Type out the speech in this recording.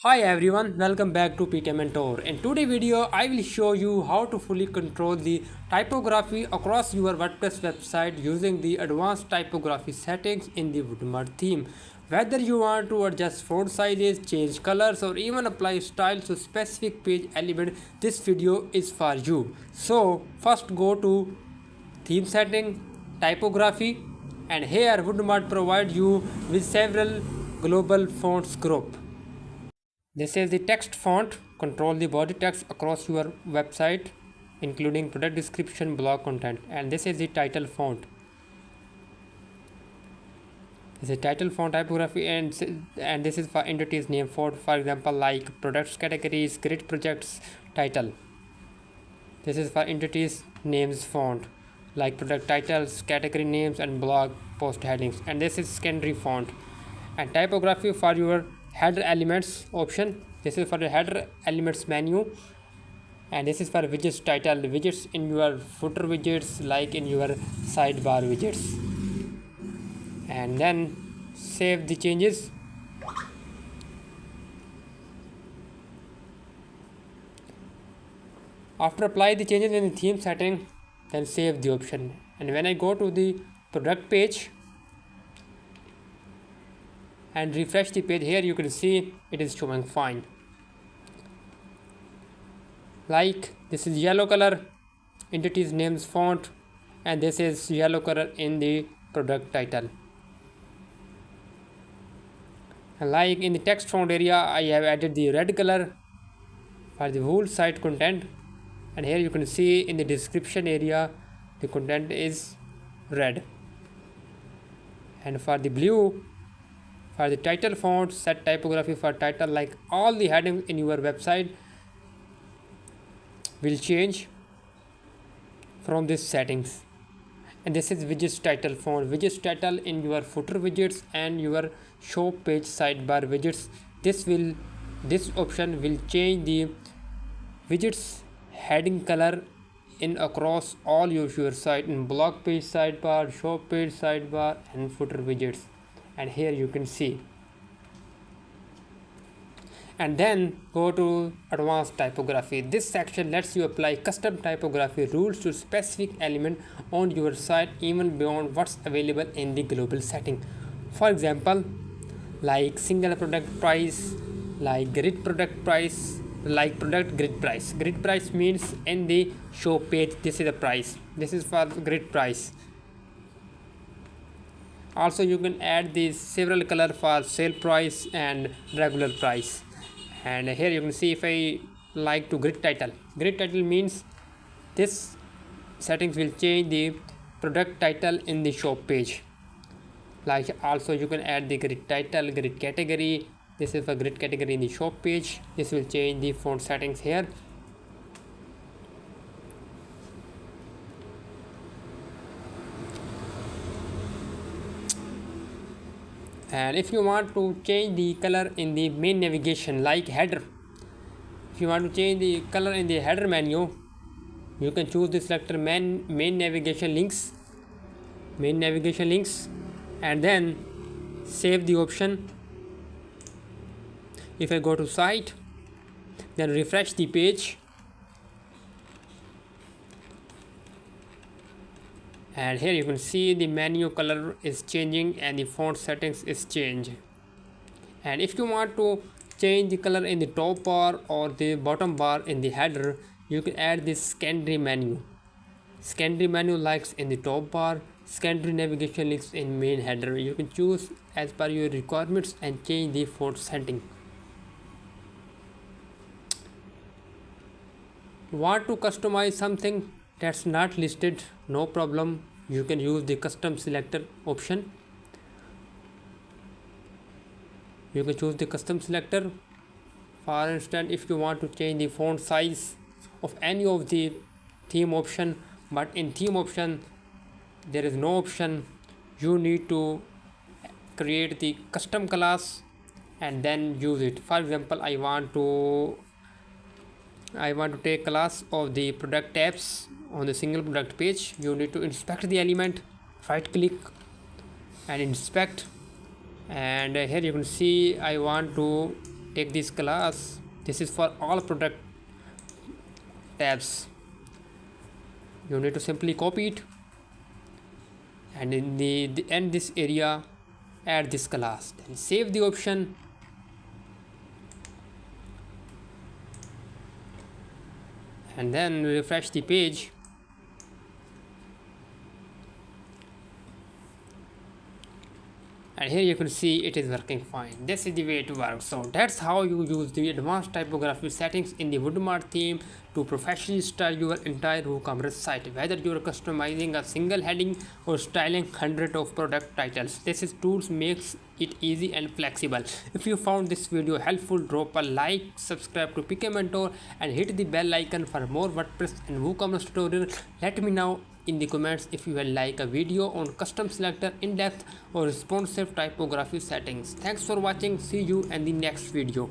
Hi everyone, welcome back to PK Mentor. In today's video, I will show you how to fully control the typography across your WordPress website using the Advanced Typography Settings in the WoodMart theme. Whether you want to adjust font sizes, change colors, or even apply styles to specific page element, this video is for you. So first go to theme setting, typography, and here WoodMart provides you with several global fonts group. This is the text font. Control the body text across your website, including product description, blog content. And this is the title font. This is title font typography, and this is for entities name font. For example, like products categories, grid projects, title. This is for entities names font, like product titles, category names, and blog post headings. And this is secondary font. And typography for your header elements option. This is for the header elements menu, and this is for widgets title, widgets in your footer widgets, like in your sidebar widgets. And then save the changes. After apply the changes in the theme setting, then save the option. And when I go to the product page and refresh the page, here you can see it is showing fine. Like this is yellow color, entities names font, and this is yellow color in the product title. And like in the text font area, I have added the red color for the whole site content, and here you can see in the description area the content is red. And for the blue, for the title font, set typography for title, like all the headings in your website will change from these settings. And this is widgets title font, widgets title in your footer widgets and your show page sidebar widgets. This option will change the widgets heading color in across all your site, in blog page sidebar, show page sidebar, and footer widgets. And here you can see. And then go to advanced typography. This section lets you apply custom typography rules to specific element on your site, even beyond what's available in the global setting. For example, like single product price, like grid product price, like product grid price. Grid price means in the show page, this is the price. This is for grid price. Also you can add these several color for sale price and regular price. And here you can see, if I like to grid title means this settings will change the product title in the shop page. Like also you can add the grid title, grid category. This is for grid category in the shop page. This will change the font settings here. And if you want to change the color in the main navigation, like header, if you want to change the color in the header menu, you can choose the selector main navigation links, and then save the option. If I go to site, then refresh the page, and here you can see the menu color is changing and the font settings is changed. And if you want to change the color in the top bar or the bottom bar in the header, you can add this secondary menu likes in the top bar, secondary navigation links in main header. You can choose as per your requirements and change the font setting. Want to customize something that's not listed? No problem, you can use the custom selector option. You can choose the custom selector. For instance, if you want to change the font size of any of the theme option, but in theme option there is no option, you need to create the custom class and then use it. For example, I want to take class of the product tabs on the single product page. You need to inspect the element, right click and inspect, and here you can see I want to take this class. This is for all product tabs. You need to simply copy it, and in the end this area add this class, then save the option, and then refresh the page. And here you can see it is working fine. This is the way to work. So that's how you use the advanced typography settings in the WoodMart theme to professionally style your entire WooCommerce site. Whether you're customizing a single heading or styling hundreds of product titles, this tools makes it easy and flexible. If you found this video helpful, drop a like, subscribe to PK Mentor, and hit the bell icon for more WordPress and WooCommerce tutorials. Let me know in the comments if you would like a video on custom selector, in-depth or responsive typography settings. Thanks for watching. See you in the next video.